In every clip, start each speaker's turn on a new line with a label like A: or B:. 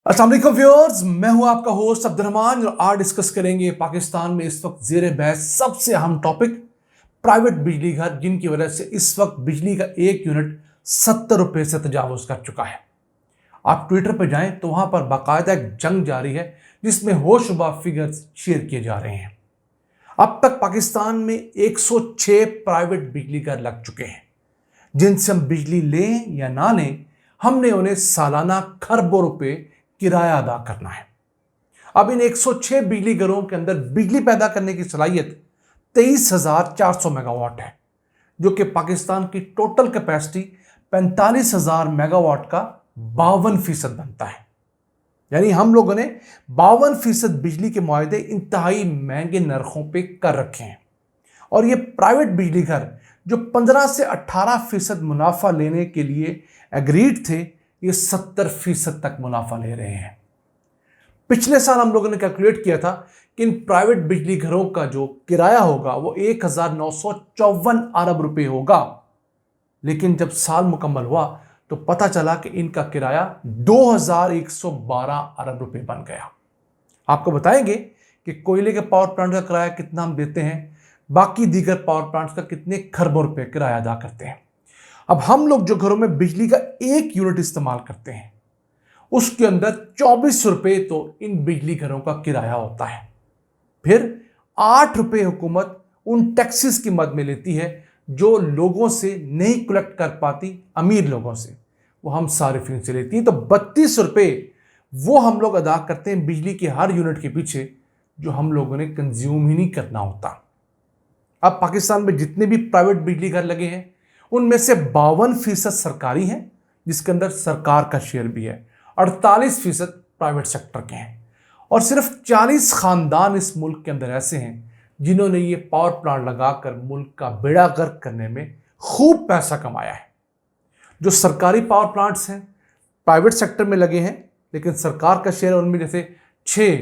A: अस्सलाम वालेकुम व्यूअर्स, मैं हूं आपका होस्ट अब्दुर्रहमान और आज डिस्कस करेंगे पाकिस्तान में इस वक्त जेर बहस सबसे अहम टॉपिक प्राइवेट बिजली घर, जिनकी वजह से इस वक्त बिजली का एक यूनिट 70 रुपए से तजावुज कर चुका है। आप ट्विटर पर जाएं तो वहां पर बाकायदा एक जंग जारी है जिसमें होशरुबा फिगर्स शेयर किए जा रहे हैं। अब तक पाकिस्तान में 106 प्राइवेट बिजली घर लग चुके हैं जिनसे हम बिजली लें या ना लें, हमने उन्हें सालाना खरबों रुपए किराया अदा करना है। अब इन 106 बिजली घरों के अंदर बिजली पैदा करने की सलाहियत 23,400 मेगावाट है, जो कि पाकिस्तान की टोटल कैपेसिटी 45,000 मेगावाट का 52% बनता है। यानी हम लोगों ने 52% बिजली के मुआहदे इंतहाई महंगे नरखों पे कर रखे हैं और ये प्राइवेट बिजली घर जो 15 से 18% मुनाफा लेने के लिए एग्रीड थे, ये 70% तक मुनाफा ले रहे हैं। पिछले साल हम लोगों ने कैलकुलेट किया था कि इन प्राइवेट बिजली घरों का जो किराया होगा वो 1,954 अरब रुपए होगा, लेकिन जब साल मुकम्मल हुआ तो पता चला कि इनका किराया 2,112 अरब रुपए बन गया। आपको बताएंगे कि कोयले के पावर प्लांट का किराया कितना हम देते हैं, बाकी दीगर पावर प्लांट्स का कितने खरबों रुपए किराया अदा करते हैं। अब हम लोग जो घरों में बिजली का एक यूनिट इस्तेमाल करते हैं उसके अंदर 24 रुपए तो इन बिजली घरों का किराया होता है। फिर 8 रुपए हुकूमत उन टैक्सेस की मद में लेती है जो लोगों से नहीं कलेक्ट कर पाती, अमीर लोगों से, वो हम सारिफिन से लेती हैं। तो 32 रुपए वो हम लोग अदा करते हैं बिजली के हर यूनिट के पीछे, जो हम लोगों ने कंज्यूम ही नहीं करना होता। अब पाकिस्तान में जितने भी प्राइवेट बिजली घर लगे हैं उनमें से 52% सरकारी हैं, जिसके अंदर सरकार का शेयर भी है। 48% प्राइवेट सेक्टर के हैं और सिर्फ 40 खानदान इस मुल्क के अंदर ऐसे हैं जिन्होंने ये पावर प्लांट लगाकर मुल्क का बेड़ा गर्क करने में खूब पैसा कमाया है। जो सरकारी पावर प्लांट्स हैं प्राइवेट सेक्टर में लगे हैं, लेकिन सरकार का शेयर उनमें जैसे 6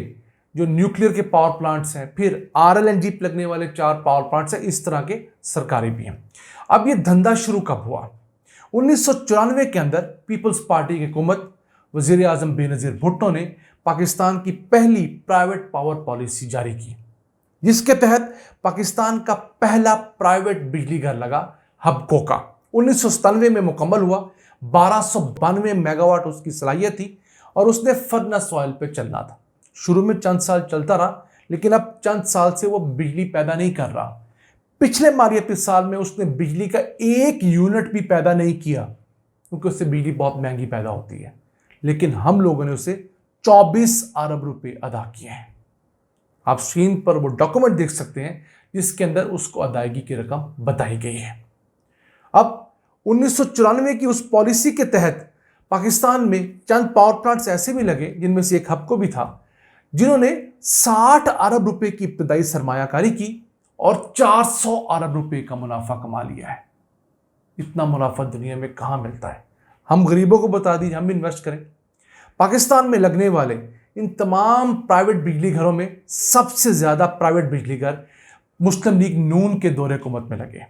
A: जो न्यूक्लियर के पावर प्लांट्स हैं, फिर RLNG पे लगने वाले 4 पावर प्लांट्स हैं, इस तरह के सरकारी भी हैं। अब ये धंधा शुरू कब हुआ? 1994 के अंदर पीपल्स पार्टी की हुकूमत वजीर आजम बेनजीर भुट्टो ने पाकिस्तान की पहली प्राइवेट पावर पॉलिसी जारी की, जिसके तहत पाकिस्तान का पहला प्राइवेट बिजली घर लगा हबको का। 1997 में मुकम्मल हुआ। 1292 मेगावाट उसकी सलाहियत थी और उसने फर्नेस ऑयल पे चलना था। शुरू में चंद साल चलता रहा, लेकिन अब चंद साल से वो बिजली पैदा नहीं कर रहा। पिछले मालियाती साल में उसने बिजली का एक यूनिट भी पैदा नहीं किया, क्योंकि उससे बिजली बहुत महंगी पैदा होती है, लेकिन हम लोगों ने उसे 24 अरब रुपए अदा किए हैं। आप स्क्रीन पर वो डॉक्यूमेंट देख सकते हैं जिसके अंदर उसको अदायगी की रकम बताई गई है। अब 1994 की उस पॉलिसी के तहत पाकिस्तान में चंद पावर प्लांट्स ऐसे भी लगे, जिनमें से एक हबको भी था, जिन्होंने 60 अरब रुपए की इब्तदाई सरमायाकारी की और 400 अरब रुपए का मुनाफा कमा लिया है। इतना मुनाफा दुनिया में कहाँ मिलता है? हम गरीबों को बता दीजिए, हम भी इन्वेस्ट करें। पाकिस्तान में लगने वाले इन तमाम प्राइवेट बिजली घरों में सबसे ज्यादा प्राइवेट बिजली घर मुस्लिम लीग नून के दौरे हुकूमत में लगे।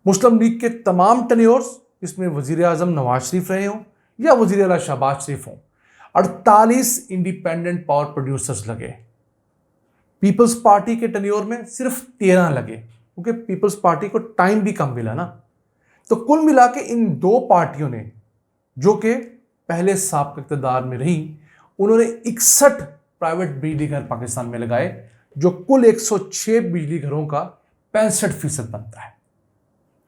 A: मुस्लिम लीग के तमाम टेन्योर्स, इसमें वजीर आजम नवाज शरीफ रहे हों या वजीर आला शहबाज शरीफ हों, 48 इंडिपेंडेंट पावर प्रोड्यूसर्स लगे। पीपल्स पार्टी के टेन्योर में सिर्फ 13 लगे, क्योंकि पीपल्स पार्टी को टाइम भी कम मिला ना। तो कुल मिला के इन दो पार्टियों ने, जो कि पहले साबिक़ इक़्तिदार में रही, उन्होंने 61 प्राइवेट बिजली घर पाकिस्तान में लगाए, जो कुल 106 बिजली घरों का 65% बनता है।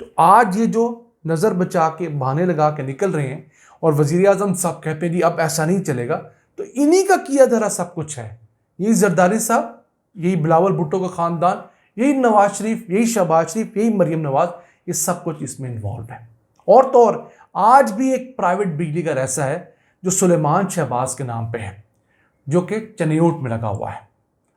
A: तो आज ये जो नज़र बचा के बहाने लगा के निकल रहे हैं और वजीर आजम साहब कहते हैं जी अब ऐसा नहीं चलेगा, तो इन्हीं का किया धरा सब कुछ है। यही जरदारी साहब, यही बिलावल भुट्टो का खानदान, यही नवाज शरीफ, यही शहबाज शरीफ, यही मरियम नवाज, ये सब कुछ इसमें इन्वॉल्व है। और तो और आज भी एक प्राइवेट बिजली घर ऐसा है जो सुलेमान शहबाज के नाम पे है, जो कि चनियोट में लगा हुआ है।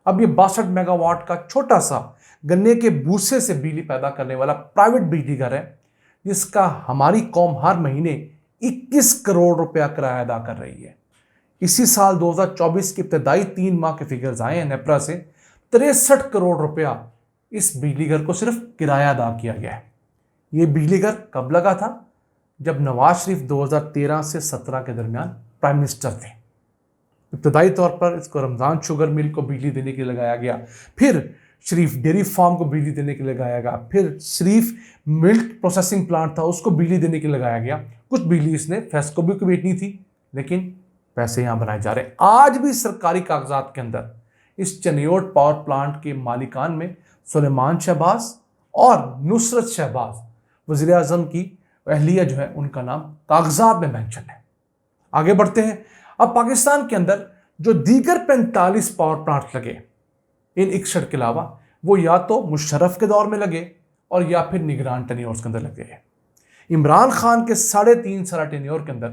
A: अब ये 62 मेगावाट का छोटा सा गन्ने के भूसे से बिजली पैदा करने वाला प्राइवेट बिजली घर है, जिसका हमारी कौम हर महीने 21 करोड़ रुपया किराया अदा कर रही है। इसी साल 2024 की इब्तदाई 3 माह के फिगर्स आए हैं नेपरा से, 63 करोड़ रुपया इस बिजली घर को सिर्फ किराया अदा किया गया है। ये बिजली घर कब लगा था? जब नवाज शरीफ 2013 से 17 के दरमियान प्राइम मिनिस्टर थे। इब्तदाई तौर पर इसको रमज़ान शुगर मिल को बिजली देने के लिए लगाया गया, फिर शरीफ डेयरी फार्म को बिजली देने के लिए लगाया गया, फिर शरीफ मिल्क प्रोसेसिंग प्लांट था उसको बिजली देने के लिए लगाया गया। कुछ बिजली इसने फेस्को भी को बेचनी थी, लेकिन पैसे यहाँ बनाए जा रहे हैं। आज भी सरकारी कागजात के अंदर इस चनियोट पावर प्लांट के मालिकान में सुलेमान शहबाज और नुसरत शहबाज वज़ीर आज़म की अहलिया जो है उनका नाम कागजात में मेंशन है। आगे बढ़ते हैं। अब पाकिस्तान के अंदर जो दीगर 45 पावर प्लांट लगे इन 61 के अलावा, वो या तो मुशर्रफ के दौर में लगे और या फिर निगरान टेन्योर्स के अंदर लगे। इमरान खान के 3.5 साल टेन्योर के अंदर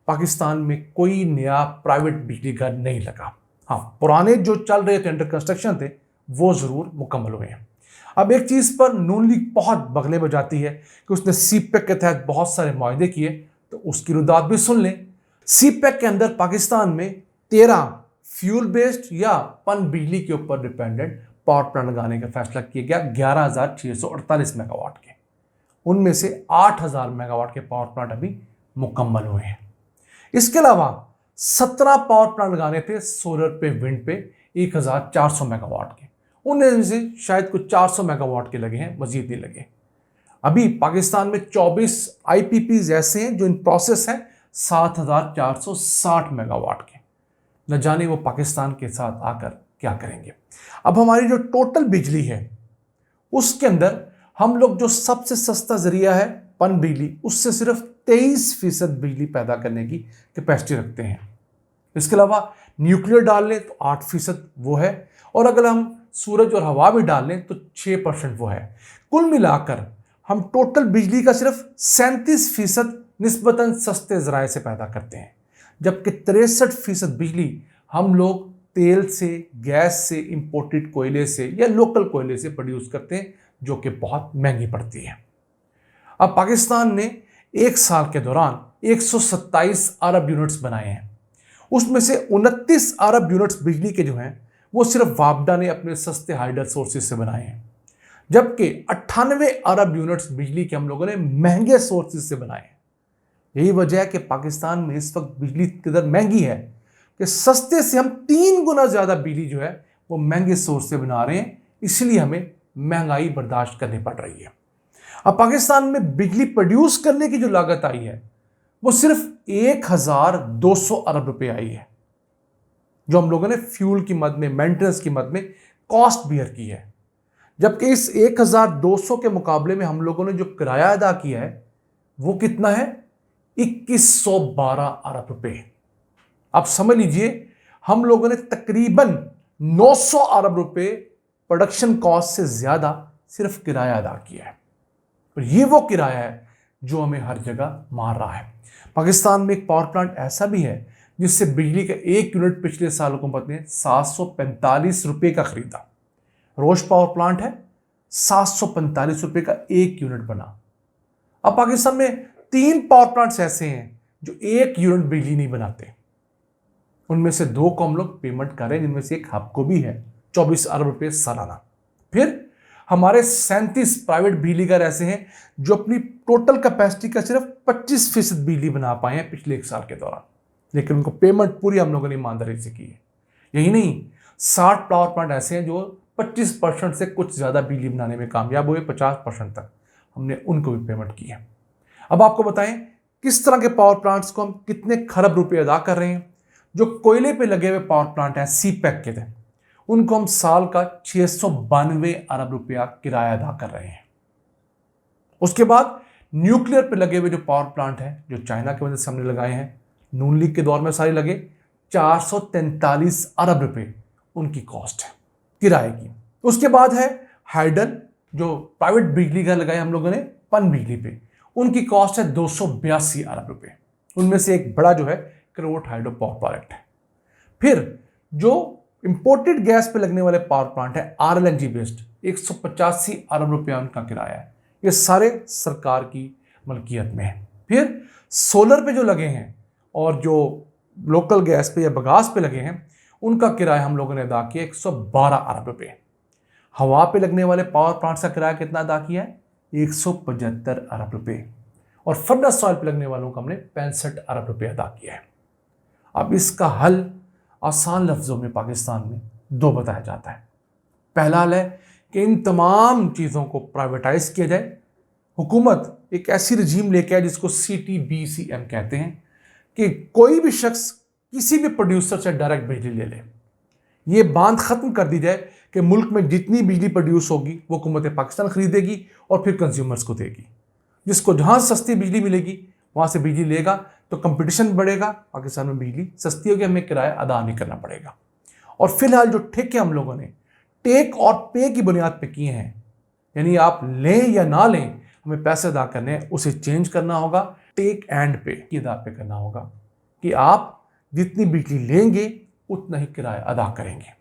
A: पाकिस्तान में कोई नया प्राइवेट बिजली घर नहीं लगा। हाँ, पुराने जो चल रहे थे अंडर कंस्ट्रक्शन थे वो ज़रूर मुकम्मल हुए हैं। अब एक चीज़ पर नून लीग बहुत बगले बजाती है कि उसने सीपेक के तहत बहुत सारे मुआहदे किए, तो उसकी रुदात भी सुन लें। सीपेक के अंदर पाकिस्तान में 13 फ्यूल बेस्ड या पन बिजली के ऊपर डिपेंडेंट पावर प्लांट लगाने का फैसला किया गया 11,648 मेगावाट के। उनमें से 8,000 मेगावाट के पावर प्लांट अभी मुकम्मल हुए हैं। इसके अलावा 17 पावर प्लांट लगाने थे सोलर पे, विंड पे 1,400 मेगावाट के। उनमें से शायद कुछ 400 मेगावाट के लगे हैं, मजीद नहीं लगे। अभी पाकिस्तान में 24 IPPs ऐसे हैं जो इन प्रोसेस हैं 7,460 मेगावाट के। न जाने वो पाकिस्तान के साथ आकर क्या करेंगे। अब हमारी जो टोटल बिजली है उसके अंदर हम लोग जो सबसे सस्ता जरिया है पन बिजली, उससे सिर्फ 23% बिजली पैदा करने की कैपेसिटी रखते हैं। इसके अलावा न्यूक्लियर डाल लें तो 8% वो है, और अगर हम सूरज और हवा भी डाल लें तो 6% वो है। कुल मिलाकर हम टोटल बिजली का सिर्फ 37% निस्बतन सस्ते ज़राए से पैदा करते हैं, जबकि 63% बिजली हम लोग तेल से, गैस से, इंपोर्टेड कोयले से या लोकल कोयले से प्रोड्यूस करते हैं, जो कि बहुत महंगी पड़ती है। अब पाकिस्तान ने एक साल के दौरान 127 अरब यूनिट्स बनाए हैं। उसमें से 29 अरब यूनिट्स बिजली के जो हैं वो सिर्फ वापडा ने अपने सस्ते हाइडल सोर्सेज से बनाए हैं, जबकि 98 अरब यूनिट्स बिजली के हम लोगों ने महंगे सोर्सेज से बनाए हैं। यही वजह है कि पाकिस्तान में इस वक्त बिजली किधर महंगी है कि सस्ते से हम 3 गुना ज़्यादा बिजली जो है वो महंगे सोर्स से बना रहे हैं, इसलिए हमें महंगाई बर्दाश्त करनी पड़ रही है। अब पाकिस्तान में बिजली प्रोड्यूस करने की जो लागत आई है वो सिर्फ 1,200 अरब रुपए आई है, जो हम लोगों ने फ्यूल की मद में, मेंटेनेंस की मद में कॉस्ट बियर की है। जबकि इस 1,200 के मुकाबले में हम लोगों ने जो किराया अदा किया है वो कितना है, 2,112 अरब रुपए। आप समझ लीजिए हम लोगों ने तकरीबन 900 अरब रुपए प्रोडक्शन कॉस्ट से ज्यादा सिर्फ किराया अदा किया है, और ये वो किराया है जो हमें हर जगह मार रहा है। पाकिस्तान में एक पावर प्लांट ऐसा भी है जिससे बिजली का 1 यूनिट पिछले साल हुकूमत ने 745 रुपए का खरीदा। रोश पावर प्लांट है, 745 रुपए का 1 यूनिट बना। अब पाकिस्तान में 3 पावर प्लांट्स ऐसे हैं जो 1 यूनिट बिजली नहीं बनाते। उनमें से 2 को हम लोग पेमेंट करें, जिनमें से एक हब को भी है 24 अरब रुपए सालाना। फिर हमारे 37 प्राइवेट बिजली घर ऐसे हैं जो अपनी टोटल कैपेसिटी का सिर्फ 25% बिजली बना पाए हैं पिछले 1 साल के दौरान, लेकिन उनको पेमेंट पूरी हम लोगों ने ईमानदारी से की है। यही नहीं, 60 पावर प्लांट ऐसे हैं जो 25% से कुछ ज़्यादा बिजली बनाने में कामयाब हुए, 50% तक हमने उनको भी पेमेंट की है। अब आपको बताएं किस तरह के पावर प्लांट्स को हम कितने खरब रुपए अदा कर रहे हैं। जो कोयले पे लगे हुए पावर प्लांट हैं सीपेक के थे, उनको हम साल का 692 अरब रुपया किराया अदा कर रहे हैं। उसके बाद न्यूक्लियर पे लगे हुए जो पावर प्लांट हैं, जो चाइना की वजह से हमने लगाए हैं, नून लीग के दौर में सारे लगे, 443 अरब रुपए उनकी कॉस्ट है किराए की। उसके बाद है हाइडल, जो प्राइवेट बिजली घर लगाए हम लोगों ने पन बिजली पे, उनकी कॉस्ट है 282 अरब रुपए। उनमें से एक बड़ा जो है करोट हाइड्रो पावर प्रोजेक्ट है। फिर जो इंपोर्टेड गैस पे लगने वाले पावर प्लांट है RLNG बेस्ड, 185 अरब रुपया उनका किराया है। ये सारे सरकार की मलकियत में है। फिर सोलर पे जो लगे हैं और जो लोकल गैस पे या बगास पे लगे हैं, उनका किराया हम लोगों ने अदा किया 112 अरब रुपये। हवा पे लगने वाले पावर प्लांट्स का किराया कितना अदा किया है, 175 अरब रुपये। और फर्नेस ऑयल पे लगने वालों का हमने 65 अरब रुपये अदा किया है। अब इसका हल आसान लफ्ज़ों में पाकिस्तान में दो बताया जाता है। पहला हाल है कि इन तमाम चीज़ों को प्राइवेटाइज किया जाए। हुकूमत एक ऐसी रजीम लेके आए जिसको CTBCM कहते हैं कि कोई भी शख्स किसी भी प्रोड्यूसर से डायरेक्ट बिजली ले ले। ये बांध ख़त्म कर दी जाए कि मुल्क में जितनी बिजली प्रोड्यूस होगी वो हुकूमत पाकिस्तान खरीदेगी और फिर कंज्यूमर्स को देगी। जिसको जहाँ सस्ती बिजली मिलेगी वहाँ से बिजली लेगा तो कंपटीशन बढ़ेगा, पाकिस्तान में बिजली सस्ती होगी, हमें किराया अदा नहीं करना पड़ेगा। और फिलहाल जो ठेके हम लोगों ने टेक और पे की बुनियाद पे किए हैं, यानी आप लें या ना लें हमें पैसे अदा करने हैं, उसे चेंज करना होगा, टेक एंड पे की अदा पे करना होगा कि आप जितनी बिजली लेंगे उतना ही किराया अदा करेंगे।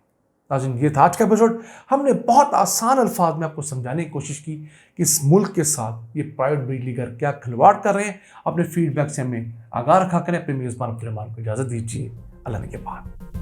A: नाज़रीन, ये था आज का एपिसोड। हमने बहुत आसान अल्फाज में आपको समझाने की कोशिश की कि इस मुल्क के साथ ये प्राइवेट बिजली घर क्या खिलवाड़ कर रहे हैं। अपने फीडबैक से हमें आगाह रखा करें। अपने मेज़बान को इजाज़त दीजिए। अल्लाह के बाद।